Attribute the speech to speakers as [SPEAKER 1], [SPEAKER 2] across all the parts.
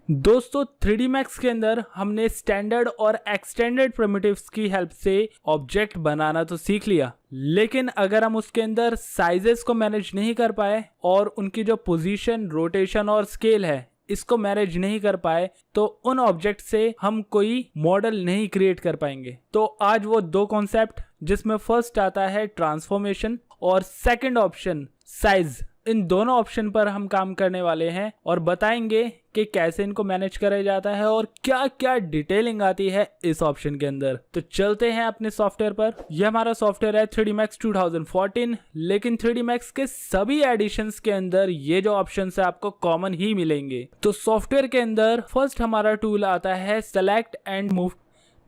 [SPEAKER 1] दोस्तों 3D Max के अंदर हमने स्टैंडर्ड और एक्सटेंडेड प्रिमिटिव्स की हेल्प से ऑब्जेक्ट बनाना तो सीख लिया, लेकिन अगर हम उसके अंदर साइजेस को मैनेज नहीं कर पाए और उनकी जो पोजीशन, रोटेशन और स्केल है इसको मैनेज नहीं कर पाए तो उन ऑब्जेक्ट से हम कोई मॉडल नहीं क्रिएट कर पाएंगे। तो आज वो दो कॉन्सेप्ट जिसमें फर्स्ट आता है ट्रांसफॉर्मेशन और सेकंड ऑप्शन साइज, इन दोनों ऑप्शन पर हम काम करने वाले हैं और बताएंगे कि कैसे इनको मैनेज करा जाता है और क्या क्या डिटेलिंग आती है इस ऑप्शन के अंदर। तो चलते हैं अपने सॉफ्टवेयर पर। यह हमारा सॉफ्टवेयर है 3D Max 2014, लेकिन 3D Max के सभी एडिशंस के अंदर ये जो ऑप्शंस है आपको कॉमन ही मिलेंगे। तो सॉफ्टवेयर के अंदर फर्स्ट हमारा टूल आता है select and move,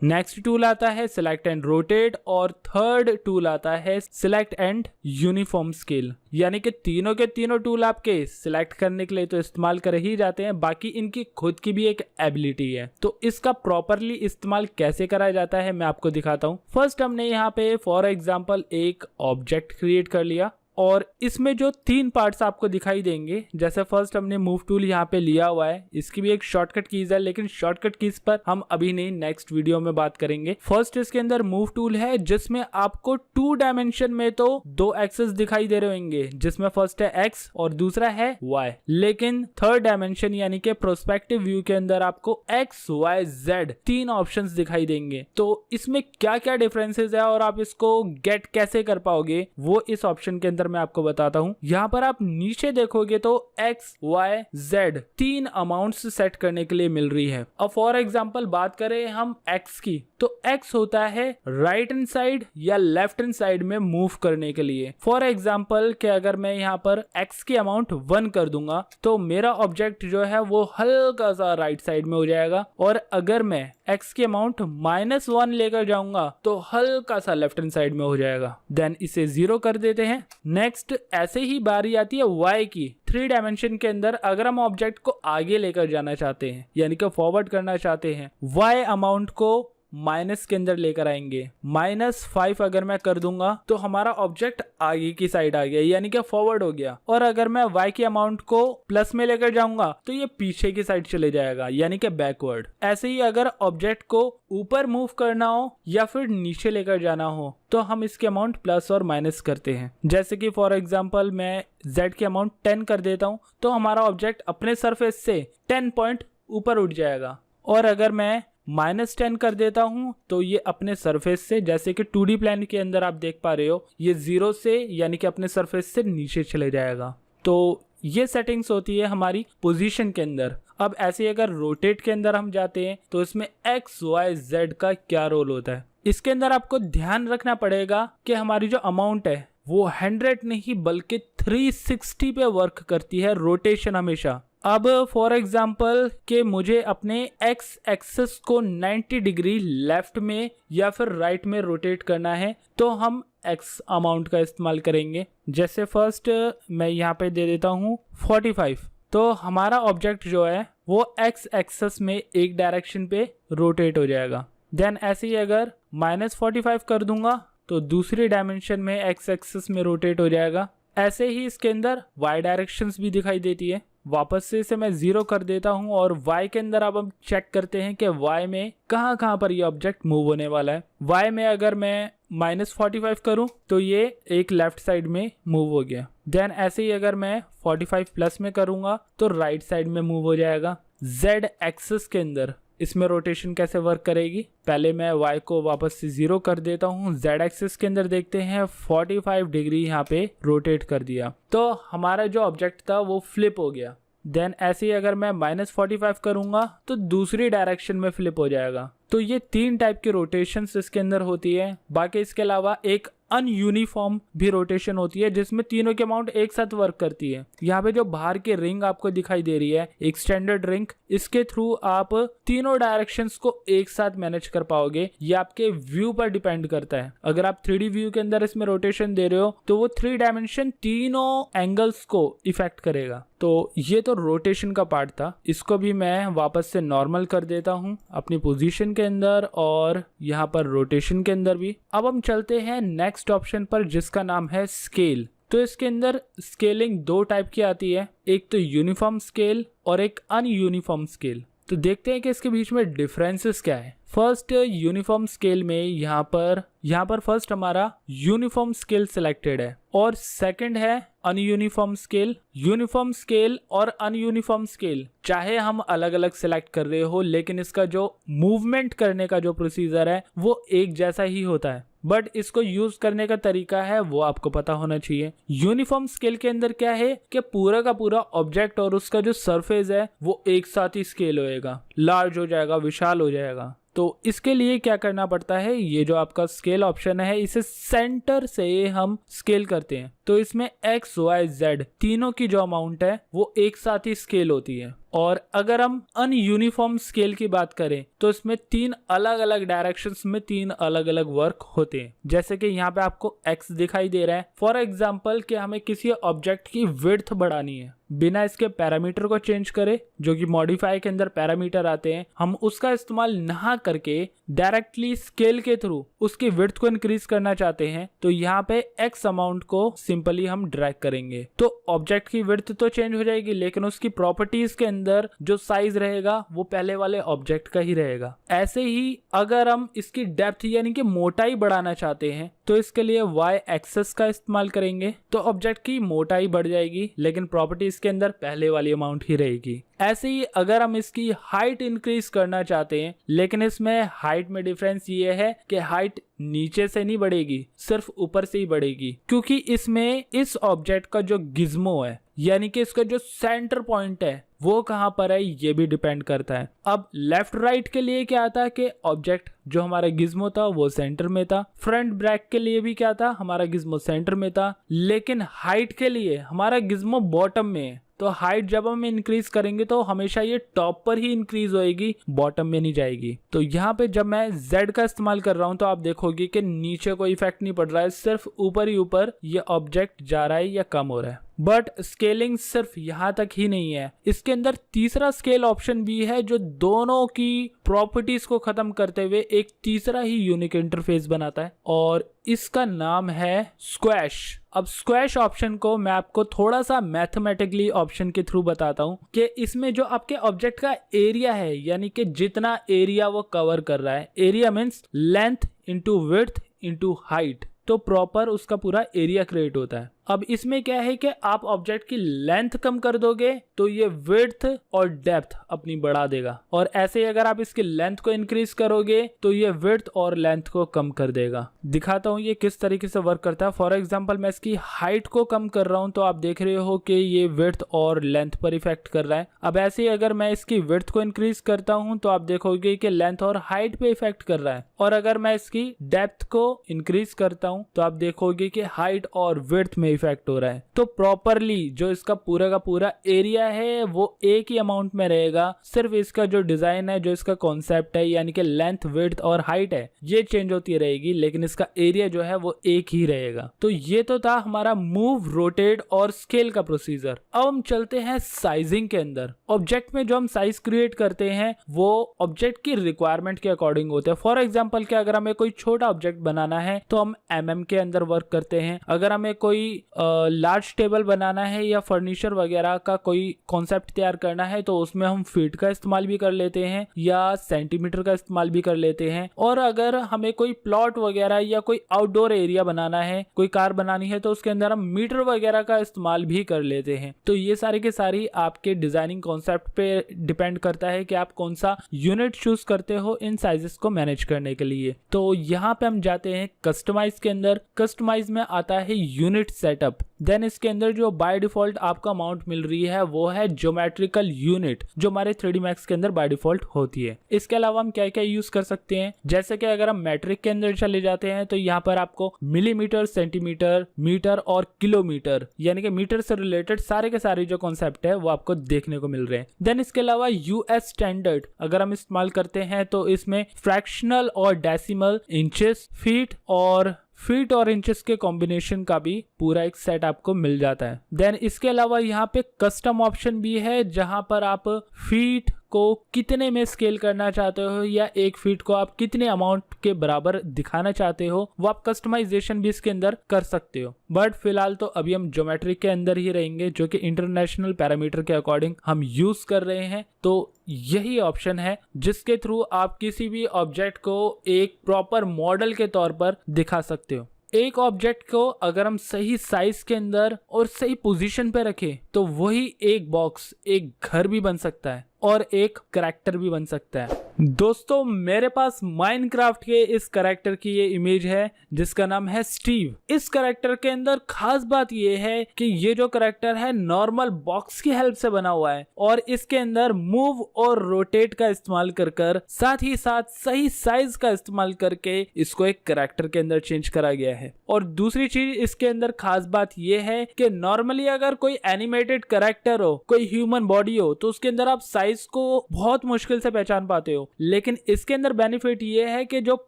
[SPEAKER 1] next tool आता है सिलेक्ट एंड रोटेट और थर्ड टूल आता है सिलेक्ट एंड यूनिफॉर्म स्केल। यानी कि तीनों के तीनों टूल आपके सिलेक्ट करने के लिए तो इस्तेमाल कर ही जाते हैं, बाकी इनकी खुद की भी एक एबिलिटी है। तो इसका प्रॉपरली इस्तेमाल कैसे करा जाता है मैं आपको दिखाता हूँ। फर्स्ट हमने यहाँ पे फॉर एग्जाम्पल एक ऑब्जेक्ट क्रिएट कर लिया और इसमें जो तीन पार्ट्स आपको दिखाई देंगे, जैसे फर्स्ट हमने मूव टूल यहाँ पे लिया हुआ है, इसकी भी एक शॉर्टकट कीज है, लेकिन शॉर्टकट कीज पर हम अभी नहीं, नेक्स्ट वीडियो में बात करेंगे। फर्स्ट इसके अंदर मूव टूल है जिसमें आपको 2 डायमेंशन में तो 2 एक्सेस दिखाई दे रहे होंगे, जिसमें फर्स्ट है एक्स और दूसरा है वाई, लेकिन थर्ड डायमेंशन यानी कि प्रोस्पेक्टिव व्यू के अंदर आपको एक्स वाई जेड 3 ऑप्शंस दिखाई देंगे। तो इसमें क्या क्या डिफरेंसेस है और आप इसको गेट कैसे कर पाओगे वो इस ऑप्शन के अंदर मैं आपको बताता हूं। यहाँ पर आप नीचे देखोगे तो X Y Z 3 amounts set करने के लिए मिल रही है। अब फॉर एग्जांपल बात करें हम एक्स की, तो एक्स होता है राइट हैंड साइड या लेफ्ट हैंड साइड में मूव करने के लिए। फॉर एग्जांपल कि अगर मैं यहाँ पर एक्स की अमाउंट 1 कर दूंगा तो मेरा ऑब्जेक्ट जो है वो हल्का सा राइट साइड में हो जाएगा, और अगर मैं एक्स की अमाउंट -1 लेकर जाऊंगा तो हल्का सा लेफ्ट हैंड साइड में हो जाएगा। देन इसे 0 कर देते हैं। नेक्स्ट ऐसे ही बारी आती है वाई की। 3 डायमेंशन के अंदर अगर हम ऑब्जेक्ट को आगे लेकर जाना चाहते हैं यानी कि फॉरवर्ड करना चाहते हैं, वाई अमाउंट को माइनस के अंदर लेकर आएंगे। -5 अगर मैं कर दूंगा तो हमारा ऑब्जेक्ट आगे की साइड आ गया यानी कि फॉरवर्ड हो गया, और अगर मैं y की अमाउंट को प्लस में लेकर जाऊंगा तो ये पीछे की साइड चले जाएगा यानी कि बैकवर्ड। ऐसे ही अगर ऑब्जेक्ट को ऊपर मूव करना हो या फिर नीचे लेकर जाना हो तो हम इसके अमाउंट प्लस और माइनस करते हैं। जैसे कि फॉर एग्जांपल मैं z की अमाउंट 10 कर देता हूं तो हमारा ऑब्जेक्ट अपने सरफेस से 10 पॉइंट ऊपर उठ जाएगा, और अगर मैं -10 कर देता हूं तो ये अपने सरफेस से, जैसे कि 2D प्लेन के अंदर आप देख पा रहे हो, ये 0 से यानी कि अपने सरफेस से नीचे चले जाएगा। तो ये सेटिंग्स होती है हमारी पोजीशन के अंदर। अब ऐसे अगर रोटेट के अंदर हम जाते हैं तो इसमें एक्स वाई जेड का क्या रोल होता है, इसके अंदर आपको ध्यान रखना पड़ेगा कि हमारी जो अमाउंट है वो 100 नहीं बल्कि 360 पे वर्क करती है रोटेशन हमेशा। अब फॉर एग्जाम्पल कि मुझे अपने एक्स एक्सिस को 90 डिग्री लेफ्ट में या फिर राइट में रोटेट करना है तो हम एक्स अमाउंट का इस्तेमाल करेंगे। जैसे फर्स्ट मैं यहाँ पे दे देता हूँ 45, तो हमारा ऑब्जेक्ट जो है वो एक्स एक्सिस में एक डायरेक्शन पे रोटेट हो जाएगा। देन ऐसे ही अगर -45 कर दूंगा तो दूसरी डायमेंशन में एक्स एक्सिस में रोटेट हो जाएगा। ऐसे ही इसके अंदर वाई डायरेक्शंस भी दिखाई देती है। वापस से इसे मैं 0 कर देता हूं और y के अंदर अब हम चेक करते हैं कि y में कहां पर ये ऑब्जेक्ट मूव होने वाला है। y में अगर मैं -45 करूं तो ये एक लेफ्ट साइड में मूव हो गया। देन ऐसे ही अगर मैं 45 प्लस में करूंगा तो राइट साइड में मूव हो जाएगा। z एक्सिस के अंदर इसमें रोटेशन कैसे वर्क करेगी, पहले मैं y को वापस से 0 कर देता हूँ। z एक्सिस के अंदर देखते हैं 45 डिग्री यहाँ पे रोटेट कर दिया तो हमारा जो ऑब्जेक्ट था वो फ्लिप हो गया। देन ऐसे ही अगर मैं -45 करूंगा तो दूसरी डायरेक्शन में फ्लिप हो जाएगा। तो ये 3 टाइप की रोटेशंस इसके अंदर होती है। बाकी इसके अलावा एक अनयूनिफॉर्म भी रोटेशन होती है जिसमें तीनों की अमाउंट एक साथ वर्क करती है। यहाँ पे जो बाहर की रिंग आपको दिखाई दे रही है, एक स्टैंडर्ड रिंग, इसके थ्रू आप तीनों डायरेक्शंस को एक साथ मैनेज कर पाओगे। ये आपके व्यू पर डिपेंड करता है। अगर आप 3D व्यू के अंदर इसमें रोटेशन दे रहे हो तो वो 3 डायमेंशन तीनों एंगल्स को इफेक्ट करेगा। तो ये तो रोटेशन का पार्ट था, इसको भी मैं वापस से नॉर्मल कर देता हूँ अपनी पोजीशन के अंदर और यहाँ पर रोटेशन के अंदर भी। अब हम चलते हैं नेक्स्ट ऑप्शन पर जिसका नाम है स्केल। तो इसके अंदर स्केलिंग दो टाइप की आती है, एक तो यूनिफॉर्म स्केल और एक अनयूनिफॉर्म स्केल। तो देखते हैं कि इसके बीच में डिफरेंसेस क्या है। फर्स्ट यूनिफॉर्म स्केल में यहाँ पर फर्स्ट हमारा यूनिफॉर्म स्केल सिलेक्टेड है और सेकंड है अनयूनिफॉर्म स्केल। यूनिफॉर्म स्केल और अनयूनिफॉर्म स्केल चाहे हम अलग अलग सिलेक्ट कर रहे हो, लेकिन इसका जो मूवमेंट करने का जो प्रोसीजर है वो एक जैसा ही होता है, बट इसको यूज करने का तरीका है वो आपको पता होना चाहिए। यूनिफॉर्म स्केल के अंदर क्या है कि पूरा का पूरा ऑब्जेक्ट और उसका जो सरफेस है वो एक साथ ही स्केल होएगा, लार्ज हो जाएगा, विशाल हो जाएगा। तो इसके लिए क्या करना पड़ता है, ये जो आपका स्केल ऑप्शन है इसे सेंटर से हम स्केल करते हैं। तो इसमें x, y, z तीनों की जो अमाउंट है वो एक साथ ही स्केल होती है। और अगर हम अनयूनिफॉर्म स्केल की बात करें तो इसमें तीन अलग अलग डायरेक्शंस में तीन अलग अलग वर्क होते हैं। जैसे कि यहाँ पे आपको x दिखाई दे रहा है, फॉर एग्जांपल कि हमें किसी ऑब्जेक्ट की विड्थ बढ़ानी है बिना इसके पैरामीटर को चेंज करे, जो कि मॉडिफाई के अंदर पैरामीटर आते हैं, हम उसका इस्तेमाल ना करके डायरेक्टली स्केल के थ्रू उसकी विड्थ को इंक्रीज करना चाहते हैं, तो यहाँ पे x अमाउंट को सिंपली हम ड्रैग करेंगे। तो ऑब्जेक्ट की विड्थ तो चेंज हो जाएगी, लेकिन उसकी प्रॉपर्टीज के अंदर जो साइज रहेगा वो पहले वाले ऑब्जेक्ट का ही रहेगा। ऐसे ही अगर हम इसकी डेप्थ यानी कि मोटाई बढ़ाना चाहते हैं तो इसके लिए y एक्सेस का इस्तेमाल करेंगे, तो ऑब्जेक्ट की मोटाई बढ़ जाएगी, लेकिन प्रॉपर्टीज के अंदर पहले वाली अमाउंट ही रहेगी। ऐसे ही अगर हम इसकी हाइट इंक्रीज करना चाहते हैं, लेकिन इसमें हाइट में डिफरेंस ये है कि हाइट नीचे से नहीं बढ़ेगी, सिर्फ ऊपर से ही बढ़ेगी, क्योंकि इसमें इस ऑब्जेक्ट का जो गिज्मो है यानी कि इसका जो सेंटर पॉइंट है वो कहाँ पर है ये भी डिपेंड करता है। अब लेफ्ट राइट के लिए क्या आता है कि ऑब्जेक्ट जो हमारा गिज्मो था वो सेंटर में था, फ्रंट बैक के लिए भी क्या था, हमारा गिज्मो सेंटर में था, लेकिन हाइट के लिए हमारा गिज्मो बॉटम में है। तो हाइट जब हम इंक्रीज करेंगे तो हमेशा ये टॉप पर ही इंक्रीज होएगी, बॉटम में नहीं जाएगी। तो यहाँ पे जब मैं Z का इस्तेमाल कर रहा हूँ तो आप देखोगे कि नीचे कोई इफेक्ट नहीं पड़ रहा है, सिर्फ ऊपर ही ऊपर ये ऑब्जेक्ट जा रहा है या कम हो रहा है। बट स्केलिंग सिर्फ यहाँ तक ही नहीं है, इसके अंदर तीसरा स्केल ऑप्शन भी है जो दोनों की प्रॉपर्टीज को खत्म करते हुए एक तीसरा ही यूनिक इंटरफेस बनाता है और इसका नाम है स्क्वैश। अब स्क्वैश ऑप्शन को मैं आपको थोड़ा सा मैथमेटिकली ऑप्शन के थ्रू बताता हूँ कि इसमें जो आपके ऑब्जेक्ट का एरिया है यानी कि जितना एरिया वो कवर कर रहा है, area means length into width into height, तो प्रॉपर उसका पूरा एरिया क्रिएट होता है। अब इसमें क्या है कि आप ऑब्जेक्ट की लेंथ कम कर दोगे तो ये विड्थ और डेप्थ अपनी बढ़ा देगा, और ऐसे ही अगर आप इसकी लेंथ को इंक्रीज करोगे तो ये विड्थ और लेंथ को कम कर देगा। दिखाता हूँ ये किस तरीके से वर्क करता है। फॉर एग्जांपल मैं इसकी हाइट को कम कर रहा हूँ तो आप देख रहे हो कि ये विड्थ और लेंथ पर इफेक्ट कर रहा है। अब ऐसे ही अगर मैं इसकी विड्थ को इंक्रीज करता हूँ तो आप देखोगे कि लेंथ और हाइट पे इफेक्ट कर रहा है, और अगर मैं इसकी डेप्थ को इंक्रीज करता हूँ तो आप देखोगे कि हाइट और विड्थ में इफेक्ट हो रहा है। तो प्रॉपरली जो इसका पूरा का पूरा एरिया है वो एक ही अमाउंट में रहेगा, सिर्फ इसका जो डिजाइन है, जो इसका कॉन्सेप्ट है यानी कि लेंथ विड्थ और हाइट है ये चेंज होती रहेगी, लेकिन इसका एरिया जो है वो एक ही रहेगा। तो ये तो था हमारा मूव, रोटेट और स्केल का प्रोसीजर। अब हम चलते हैं साइजिंग के अंदर। ऑब्जेक्ट में जो हम साइज क्रिएट करते हैं वो ऑब्जेक्ट की रिक्वायरमेंट के अकॉर्डिंग होते हैं। फॉर एग्जाम्पल कि अगर हमें कोई छोटा ऑब्जेक्ट बनाना है तो हम mm के अंदर वर्क करते हैं, अगर हमें कोई लार्ज टेबल बनाना है या फर्नीचर वगैरह का कोई कॉन्सेप्ट तैयार करना है तो उसमें हम फीट का इस्तेमाल भी कर लेते हैं या सेंटीमीटर का इस्तेमाल भी कर लेते हैं। और अगर हमें कोई प्लॉट वगैरह या कोई आउटडोर एरिया बनाना है, कोई कार बनानी है, तो उसके अंदर हम मीटर वगैरह का इस्तेमाल भी कर लेते हैं। तो ये सारी के सारी आपके डिजाइनिंग कॉन्सेप्ट पे डिपेंड करता है कि आप कौन सा यूनिट चूज करते हो इन साइजेस को मैनेज करने के लिए। तो यहाँ पे हम जाते हैं कस्टमाइज के अंदर। कस्टमाइज में आता है यूनिट सेटअप। देन इसके अंदर जो बाय डिफॉल्ट आपको अमाउंट मिल रही है वो है ज्योमेट्रिकल यूनिट, जो हमारे 3D Max के अंदर बाय डिफॉल्ट होती है। इसके अलावा हम क्या क्या यूज कर सकते हैं, जैसे कि अगर हम मैट्रिक के अंदर चले जाते हैं तो यहाँ पर आपको मिलीमीटर, सेंटीमीटर, मीटर और किलोमीटर यानी कि मीटर से रिलेटेड सारे के सारे जो कॉन्सेप्ट है वो आपको देखने को मिल रहे हैं। देन इसके अलावा यूएस स्टैंडर्ड अगर हम इस्तेमाल करते हैं तो इसमें फ्रैक्शनल और डेसिमल, इंचेस, फीट और इंचेस के कॉम्बिनेशन का भी पूरा एक सेट आपको मिल जाता है। देन इसके अलावा यहाँ पे कस्टम ऑप्शन भी है जहां पर आप फीट, को कितने में स्केल करना चाहते हो या 1 फीट को आप कितने अमाउंट के बराबर दिखाना चाहते हो, वो आप कस्टमाइजेशन भी इसके अंदर कर सकते हो। बट फिलहाल तो अभी हम ज्योमेट्री के अंदर ही रहेंगे, जो कि इंटरनेशनल पैरामीटर के अकॉर्डिंग हम यूज कर रहे हैं। तो यही ऑप्शन है जिसके थ्रू आप किसी भी ऑब्जेक्ट को एक प्रॉपर मॉडल के तौर पर दिखा सकते हो। एक ऑब्जेक्ट को अगर हम सही साइज के अंदर और सही पोजीशन पे रखें तो वही एक बॉक्स एक घर भी बन सकता है और एक कैरेक्टर भी बन सकता है। दोस्तों, मेरे पास माइनक्राफ्ट के इस कैरेक्टर की ये इमेज है जिसका नाम है स्टीव। इस कैरेक्टर के अंदर खास बात ये है कि ये जो कैरेक्टर है नॉर्मल बॉक्स की हेल्प से बना हुआ है और इसके अंदर मूव और रोटेट का इस्तेमाल कर साथ ही साथ सही साइज का इस्तेमाल करके इसको एक कैरेक्टर के अंदर चेंज करा गया है। और दूसरी चीज इसके अंदर खास बात ये है कि नॉर्मली अगर कोई एनिमेटेड कैरेक्टर हो, कोई ह्यूमन बॉडी हो, तो उसके अंदर आप साइज को बहुत मुश्किल से पहचान पाते हो, लेकिन इसके अंदर बेनिफिट ये है कि जो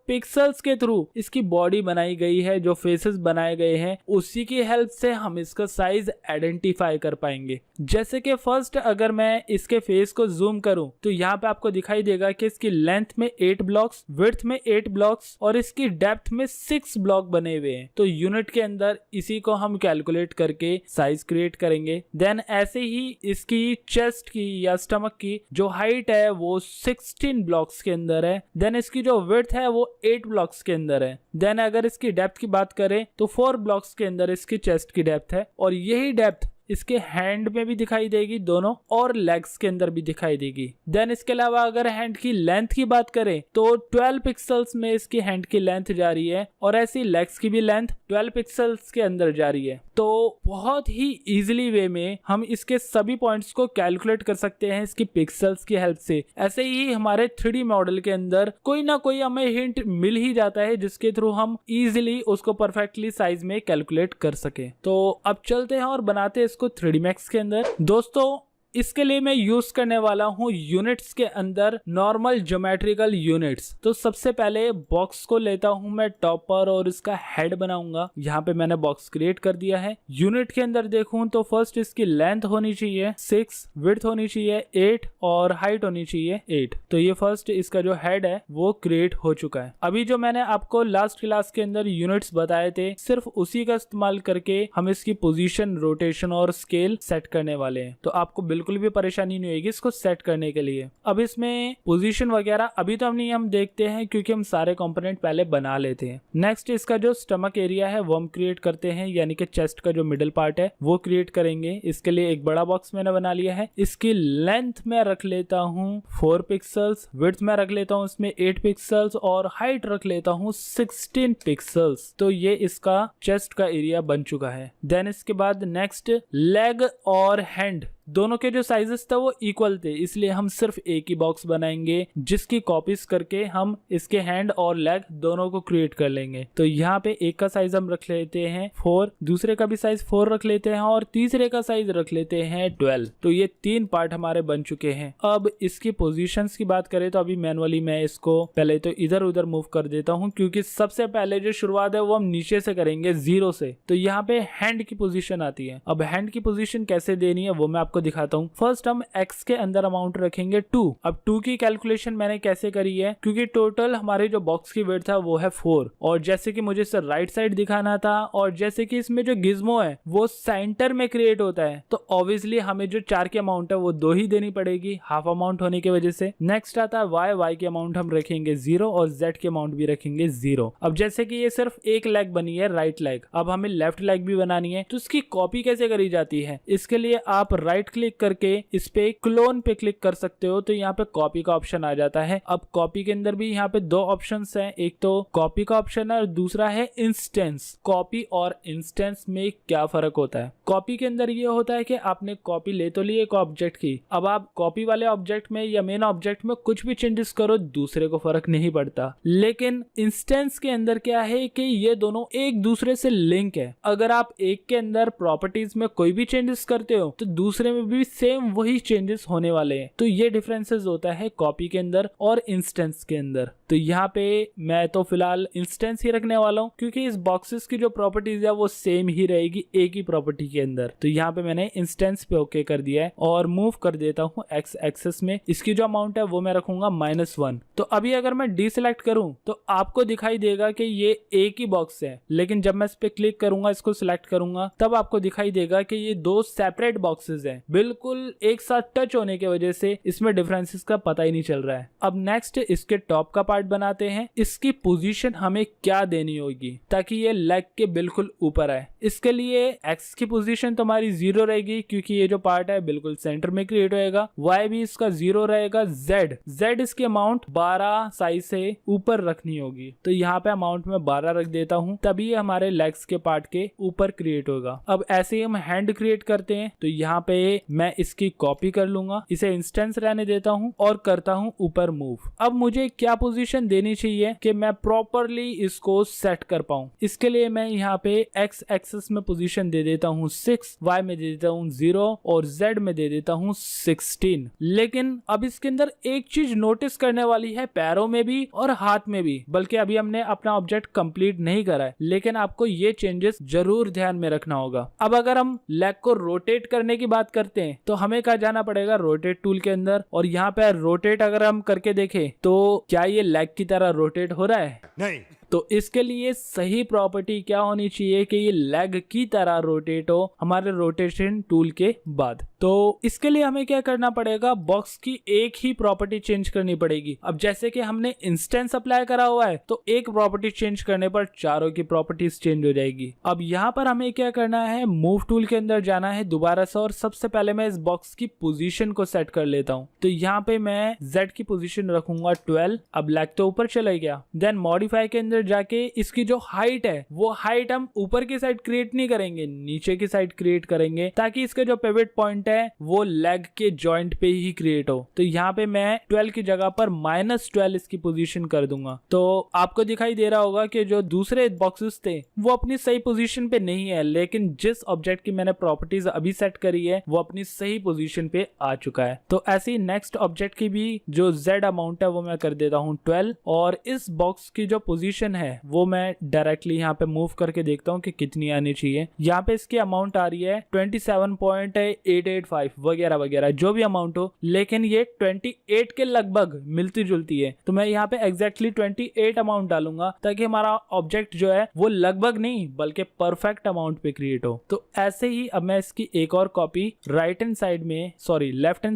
[SPEAKER 1] पिक्सल्स के थ्रू इसकी बॉडी बनाई गई है, जो फेसेस बनाए गए हैं, उसी की हेल्प से हम इसका साइज आइडेंटिफाई कर पाएंगे। जैसे कि फर्स्ट अगर मैं इसके फेस को जूम करूं तो यहाँ पे आपको दिखाई देगा कि इसकी लेंथ में 8 ब्लॉक्स, विड्थ में 8 ब्लॉक्स और इसकी डेप्थ में 6 ब्लॉक बने हुए हैं। तो यूनिट के अंदर इसी को हम कैलकुलेट करके साइज क्रिएट करेंगे। देन ऐसे ही इसकी चेस्ट की या स्टमक की जो हाइट है वो 16 ब्लॉक्स के अंदर है। देन इसकी जो विड्थ है वो 8 ब्लॉक्स के अंदर है। देन अगर इसकी डेप्थ की बात करें तो 4 ब्लॉक्स के अंदर इसकी चेस्ट की डेप्थ है और यही डेप्थ इसके हैंड में भी दिखाई देगी दोनों और लेग्स के अंदर भी दिखाई देगी। देन इसके अलावा अगर हैंड की लेंथ की बात करें तो 12 पिक्सल्स में इसकी हैंड की लेंथ जा रही है और ऐसी लेग्स की भी लेंथ 12 पिक्सल्स के अंदर जा रही है। तो बहुत ही इजीली वे में हम इसके सभी पॉइंट्स को कैलकुलेट कर सकते हैं इसकी पिक्सल्स की हेल्प से। ऐसे ही हमारे 3D मॉडल के अंदर कोई ना कोई हमें हिंट मिल ही जाता है जिसके थ्रू हम इजीली उसको परफेक्टली साइज में कैलकुलेट कर सके। तो अब चलते हैं और बनाते हैं इसको 3D Max के अंदर। दोस्तों, इसके लिए मैं यूज करने वाला हूं यूनिट्स के अंदर नॉर्मल ज्योमेट्रिकल यूनिट्स। तो सबसे पहले बॉक्स को लेता हूं मैं टॉप पर और इसका हेड बनाऊंगा। यहाँ पे मैंने बॉक्स क्रिएट कर दिया है। यूनिट के अंदर देखूं तो फर्स्ट इसकी लेंथ होनी चाहिए 6, विड्थ होनी चाहिए 8 और हाइट होनी चाहिए 8। तो ये फर्स्ट इसका जो हेड है वो क्रिएट हो चुका है। अभी जो मैंने आपको लास्ट क्लास के अंदर यूनिट्स बताए थे, सिर्फ उसी का इस्तेमाल करके हम इसकी पोजीशन, रोटेशन और स्केल सेट करने वाले हैं। तो आपको बिल्कुल भी परेशानी नहीं होगी इसको सेट करने के लिए। अब इसमें पोजीशन वगैरह अभी तो हम देखते हैं क्योंकि हम सारे कंपोनेंट पहले बना लेते हैं। नेक्स्ट इसका जो स्टमक एरिया है वो हम क्रिएट करते हैं, यानी कि चेस्ट का जो मिडिल पार्ट है वो क्रिएट करेंगे। इसके लिए एक बड़ा बॉक्स मैंने बना लिया है। इसकी लेंथ में रख लेता हूँ 4 पिक्सल्स, विड्थ में रख लेता हूँ इसमें 8 पिक्सल्स और हाइट रख लेता हूँ 16 पिक्सल्स। तो ये इसका चेस्ट का एरिया बन चुका है। देन इसके बाद नेक्स्ट लेग और हैंड दोनों के जो साइजेस थे वो इक्वल थे, इसलिए हम सिर्फ एक ही बॉक्स बनाएंगे जिसकी कॉपीज करके हम इसके हैंड और लेग दोनों को क्रिएट कर लेंगे। तो यहाँ पे एक का साइज हम रख लेते हैं 4, दूसरे का भी साइज 4 रख लेते हैं और तीसरे का साइज रख लेते हैं 12। तो ये 3 पार्ट हमारे बन चुके हैं। अब इसकी पोजीशंस की बात करें तो अभी मैनुअली मैं इसको पहले तो इधर उधर मूव कर देता हूँ, क्योंकि सबसे पहले जो शुरुआत है वो हम नीचे से करेंगे 0 से। तो यहाँ पे हैंड की पोजीशन आती है। अब हैंड की पोजीशन कैसे देनी है वो मैं आपको दिखाता हूँ। फर्स्ट हम x के अंदर अमाउंट रखेंगे 2। अब 2 की कैलकुलेशन मैंने कैसे करी है, क्योंकि टोटल हमारे जो बॉक्स की विड्थ है वो है 4 और जैसे कि मुझे इसे राइट साइड दिखाना था और जैसे कि इसमें जो गिज्मो है वो सेंटर में क्रिएट होता है, तो ऑब्वियसली हमें जो 4 की अमाउंट है वो 2 ही देनी पड़ेगी, हाफ अमाउंट होने की वजह से। नेक्स्ट आता है y की अमाउंट हम रखेंगे 0 और z की अमाउंट भी रखेंगे 0। अब जैसे कि ये सिर्फ एक लेग बनी है, राइट लेग, अब हमें लेफ्ट लेग भी बनानी है। तो इसकी कॉपी कैसे करी जाती है, इसके लिए आप राइट क्लिक करके इस पे क्लोन पे क्लिक कर सकते हो। तो यहाँ पे कॉपी का ऑप्शन आ जाता है। अब कॉपी के अंदर भी यहाँ पे 2 ऑप्शंस हैं, एक तो कॉपी का ऑप्शन है और दूसरा है इंस्टेंस। कॉपी और इंस्टेंस में क्या फर्क होता है? कॉपी के अंदर ये होता है कि आपने कॉपी ले तो ली एक ऑब्जेक्ट की, अब आप कॉपी वाले ऑब्जेक्ट में या मेन ऑब्जेक्ट में कुछ भी चेंजेस करो दूसरे को फर्क नहीं पड़ता। लेकिन इंस्टेंस के अंदर क्या है कि ये दोनों एक दूसरे से लिंक है। अगर आप एक के अंदर प्रॉपर्टीज में कोई भी चेंजेस करते हो तो दूसरे में भी सेम वही चेंजेस होने वाले हैं। तो ये डिफरेंसेस होता है कॉपी के अंदर और इंस्टेंस के अंदर। तो यहाँ पे मैं तो फिलहाल इंस्टेंस ही रखने वाला हूँ, क्योंकि इस बॉक्सेस की जो प्रॉपर्टीज है वो सेम ही रहेगी एक ही प्रॉपर्टी के अंदर। तो यहाँ पे मैंने इंस्टेंस पे ओके कर दिया है और मूव कर देता हूँ एक्स एक्सेस में। इसकी जो अमाउंट है वो मैं रखूंगा -1। तो अभी अगर मैं डीसिलेक्ट करूं तो आपको दिखाई देगा कि ये एक ही बॉक्स है, लेकिन जब मैं इस पे क्लिक करूंगा, इसको सिलेक्ट करूंगा, तब आपको दिखाई देगा कि ये दो सेपरेट बॉक्सेस हैं। बिल्कुल एक साथ टच होने की वजह से इसमें डिफरेंसेस का पता ही नहीं चल रहा है। अब नेक्स्ट इसके टॉप का पार्ट बनाते हैं। इसकी पोजीशन हमें क्या देनी होगी ताकि ये लेग के बिल्कुल ऊपर आए। इसके लिए एक्स की पोजीशन तो हमारी 0 रहेगी, क्योंकि ये जो पार्ट है बिल्कुल सेंटर में क्रिएट होएगा। वाई भी इसका 0 रहेगा। जेड इसकी अमाउंट 12 साइज से ऊपर रखनी होगी। तो यहाँ पे अमाउंट में 12 रख देता हूँ, तभी ये हमारे लेग्स के पार्ट के ऊपर क्रिएट होगा। अब ऐसे ही हम हैंड क्रिएट करते हैं। तो यहाँ पे मैं इसकी कॉपी कर लूंगा, इसे इंस्टेंस रहने देता हूँ और करता हूँ ऊपर मूव। अब मुझे क्या पोजीशन देनी चाहिए कि मैं प्रॉपरली इसको सेट कर पाऊँ। इसके लिए मैं यहाँ पे एक्स एक्सिस में पोजीशन दे देता हूँ 6, वाई में दे देता हूँ 0 और जेड में दे देता हूँ 16। लेकिन अब इसके अंदर एक चीज नोटिस करने वाली है, पैरों में भी और हाथ में भी। बल्कि अभी हमने अपना ऑब्जेक्ट कंप्लीट नहीं करा है, लेकिन आपको ये चेंजेस जरूर ध्यान में रखना होगा। अब अगर हम लेग को रोटेट करने की बात करते हैं तो हमें कहा जाना पड़ेगा रोटेट टूल के अंदर, और यहाँ पे रोटेट अगर हम करके देखें तो क्या ये लेग की तरह रोटेट हो रहा है? नहीं। तो इसके लिए सही प्रॉपर्टी क्या होनी चाहिए कि ये लेग की तरह रोटेट हो हमारे रोटेशन टूल के बाद। तो इसके लिए हमें क्या करना पड़ेगा, बॉक्स की एक ही प्रॉपर्टी चेंज करनी पड़ेगी। अब जैसे कि हमने इंस्टेंस अप्लाई करा हुआ है, तो एक प्रॉपर्टी चेंज करने पर चारों की प्रॉपर्टीज चेंज हो जाएगी। अब यहाँ पर हमें क्या करना है, मूव टूल के अंदर जाना है दोबारा से, और सबसे पहले मैं इस बॉक्स की पोजीशन को सेट कर लेता हूँ। तो यहाँ पे मैं जेड की पोजीशन रखूंगा 12। अब लेग तो ऊपर चला गया। देन मॉडिफाई के अंदर जाके इसकी जो हाइट है वो हाइट हम ऊपर की साइड क्रिएट नहीं करेंगे, नीचे की साइड क्रिएट करेंगे, ताकि इसका जो पिवट पॉइंट है वो लेग के जॉइंट पे ही क्रिएट हो। तो यहाँ पे मैं 12 की जगह पर -12 इसकी पोजीशन कर दूंगा। तो आपको दिखाई दे रहा होगा कि जो दूसरे बॉक्सेस थे वो अपनी सही पोजीशन पे नहीं है, लेकिन जिस ऑब्जेक्ट की मैंने प्रॉपर्टीज अभी सेट करी है वो अपनी सही पोजीशन पे आ चुका है। तो ऐसे ही नेक्स्ट ऑब्जेक्ट की भी जो जेड अमाउंट है वो मैं कर देता हूँ 12, और इस बॉक्स की जो पोजीशन है वो मैं डायरेक्टली यहाँ पे मूव करके देखता हूँ कि कितनी आनी चाहिए। यहाँ पे इसकी अमाउंट आ रही है 27.885 वगैरह वगैरह, जो भी अमाउंट हो, लेकिन ये 28 के लगभग मिलती जुलती है। तो मैं यहाँ पे एग्जैक्टली 28 अमाउंट डालूंगा ताकि हमारा ऑब्जेक्ट जो है वो लगभग नहीं बल्कि परफेक्ट अमाउंट पे क्रिएट हो। तो ऐसे ही अब मैं इसकी एक और कॉपी लेफ्ट हैंड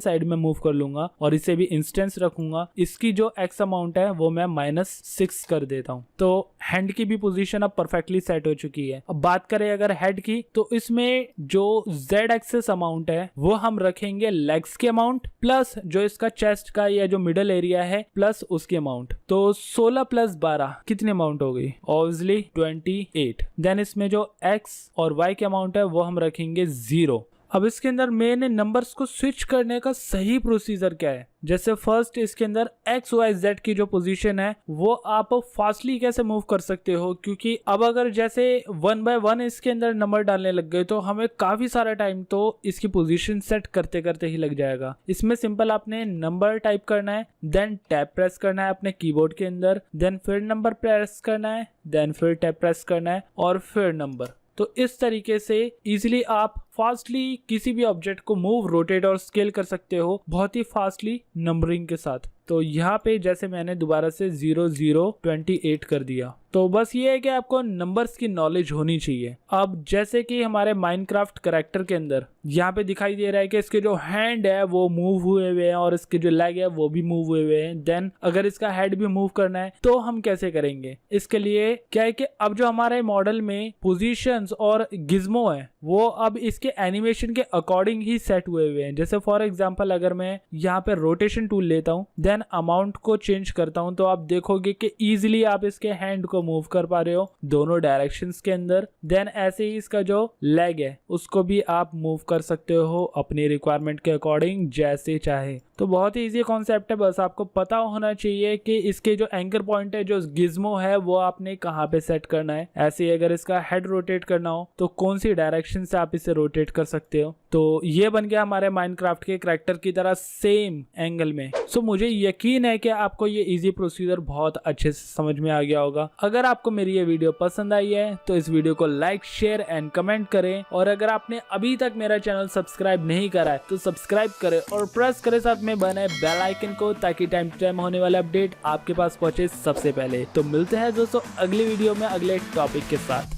[SPEAKER 1] साइड में मूव कर लूंगा और इसे भी इंस्टेंस रखूंगा। इसकी जो एक्स अमाउंट है वो मैं -6 कर देता हूँ। तो हैंड की भी पोजीशन अब परफेक्टली सेट हो चुकी है। अब बात करें अगर हेड की, तो इसमें जो जेड एक्सेस अमाउंट है वो हम रखेंगे लेग्स के अमाउंट प्लस जो इसका चेस्ट का या जो मिडल एरिया है प्लस उसकी अमाउंट। तो 16 + 12 कितनी अमाउंट हो गई? ऑब्वियसली 28। देन इसमें जो एक्स और वाई के अमाउंट है वो हम रखेंगे 0। अब इसके अंदर मैंने नंबर्स को स्विच करने का सही प्रोसीजर क्या है? जैसे फर्स्ट इसके अंदर एक्स वाई जेड की जो पोजीशन है वो आप फास्टली कैसे मूव कर सकते हो, क्योंकि अब अगर जैसे 1 बाय 1 इसके अंदर नंबर डालने लग गए तो हमें काफी सारा टाइम तो इसकी पोजीशन सेट करते करते ही लग जाएगा। इसमें सिंपल आपने नंबर टाइप करना है, देन टैब प्रेस करना है अपने कीबोर्ड के अंदर, देन फिर नंबर प्रेस करना है, देन फिर टैब प्रेस करना है और फिर नंबर। तो इस तरीके से इजीली आप फास्टली किसी भी ऑब्जेक्ट को मूव, रोटेट और स्केल कर सकते हो बहुत ही फास्टली नंबरिंग के साथ। तो यहाँ पे जैसे मैंने दोबारा से 0028 कर दिया। तो बस ये है कि आपको नंबर्स की नॉलेज होनी चाहिए। अब जैसे कि हमारे माइनक्राफ्ट कैरेक्टर के अंदर यहाँ पे दिखाई दे रहा है कि इसके जो हैंड है वो मूव हुए हुए हैं और इसके जो लेग है वो भी मूव हुए हुए हैं। देन अगर इसका हेड भी मूव करना है तो हम कैसे करेंगे? इसके लिए क्या है कि अब जो हमारे मॉडल में पोजीशंस और गिज्मो है वो अब इसके एनिमेशन के अकॉर्डिंग ही सेट हुए हुए हैं। जैसे फॉर एग्जांपल अगर मैं यहाँ पे रोटेशन टूल लेता हूँ, देन अमाउंट को चेंज करता हूँ, तो आप देखोगे कि इजीली आप इसके हैंड को मूव कर पा रहे हो दोनों डायरेक्शंस के अंदर। देन ऐसे ही इसका जो लेग है उसको भी आप मूव कर सकते हो अपनी रिक्वायरमेंट के अकॉर्डिंग जैसे चाहे। तो बहुत ही इजी कॉन्सेप्ट है, बस आपको पता होना चाहिए कि इसके जो एंकर पॉइंट है, जो गिज्मो है, वो आपने कहाँ पे सेट करना है। ऐसे ही अगर इसका हेड रोटेट करना हो तो कौन सी डायरेक्शन से आप इसे रोटेट कर सकते हो। तो ये बन गया हमारे माइनक्राफ्ट के करैक्टर की तरह सेम एंगल में। सो मुझे यकीन है कि आपको ये इजी प्रोसीजर बहुत अच्छे से समझ में आ गया होगा। अगर आपको मेरी ये वीडियो पसंद आई है तो इस वीडियो को लाइक, शेयर एंड कमेंट करें, और अगर आपने अभी तक मेरा चैनल सब्सक्राइब नहीं करा है तो सब्सक्राइब करें और प्रेस करें साथ में बने बेल आइकन को, ताकि टाइम टू टाइम होने वाले अपडेट आपके पास पहुंचे सबसे पहले। तो मिलते हैं दोस्तों अगली वीडियो में अगले टॉपिक के साथ।